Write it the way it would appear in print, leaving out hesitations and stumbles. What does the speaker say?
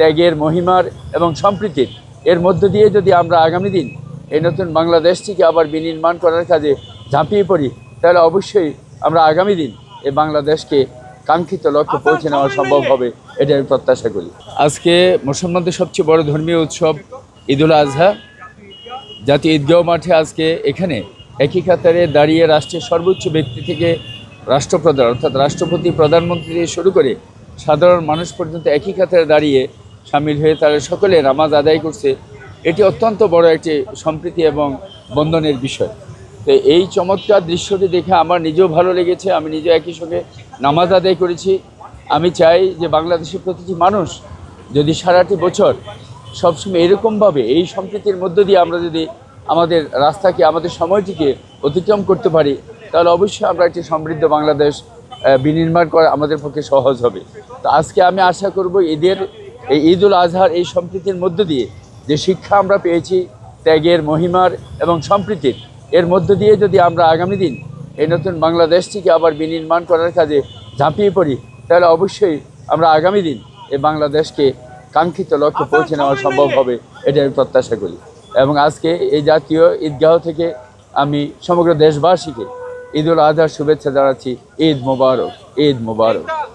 ত্যাগের, মহিমার এবং সম্প্রীতির এর মধ্য দিয়ে যদি আমরা আগামী দিন এই নতুন বাংলাদেশটিকে আবার বিনির্মাণ করার কাজে ঝাঁপিয়ে পড়ি, তাহলে অবশ্যই আমরা আগামী দিন এই বাংলাদেশকে কাঙ্ক্ষিত লক্ষ্যে পৌঁছে নেওয়া সম্ভব হবে, এটা আমি প্রত্যাশা করি। আজকে মুসলমানদের সবচেয়ে বড় ধর্মীয় উৎসব ঈদুল আজহা। জাতীয় ঈদগাহ মাঠে আজকে এখানে একই কাতারে দাঁড়িয়ে রাষ্ট্রের সর্বোচ্চ ব্যক্তি থেকে রাষ্ট্রপ্রধান অর্থাৎ রাষ্ট্রপতি, প্রধানমন্ত্রী থেকে শুরু করে সাধারণ মানুষ পর্যন্ত একই কাতারে দাঁড়িয়ে সামিল হয়ে তারা সকলে নামাজ আদায় করছে। এটি অত্যন্ত বড় একটি সম্প্রীতি এবং বন্ধনের বিষয়। তো এই চমৎকার দৃশ্যটি দেখে আমার নিজেও ভালো লেগেছে, আমি নিজেও একই সঙ্গে নামাজ আদায় করেছি। আমি চাই যে বাংলাদেশের প্রতিটি মানুষ যদি সারাটি বছর সবসময় এরকমভাবে এই সম্প্রীতির মধ্য দিয়ে আমরা যদি আমাদের রাস্তাকে, আমাদের সময়টিকে অতিক্রম করতে পারি, তাহলে অবশ্যই আমরা একটি সমৃদ্ধ বাংলাদেশ বিনির্মাণ করা আমাদের পক্ষে সহজ হবে। তো আজকে আমি আশা করব এই ঈদুল আজহার এই সম্প্রীতির মধ্য দিয়ে যে শিক্ষা আমরা পেয়েছি ত্যাগের, মহিমার এবং সম্প্রীতির এর মধ্য দিয়ে যদি আমরা আগামী দিন এই নতুন বাংলাদেশটিকে আবার বিনির্মাণ করার কাজে ঝাঁপিয়ে পড়ি, তাহলে অবশ্যই আমরা আগামী দিন এই বাংলাদেশকে কাঙ্ক্ষিত লক্ষ্যে পৌঁছে নেওয়া সম্ভব হবে, এটা আমি প্রত্যাশা করি। এবং আজকে এই জাতীয় ঈদগাহ থেকে আমি সমগ্র দেশবাসীকে ঈদুল আজহার শুভেচ্ছা জানাচ্ছি। ঈদ মোবারক, ঈদ মোবারক।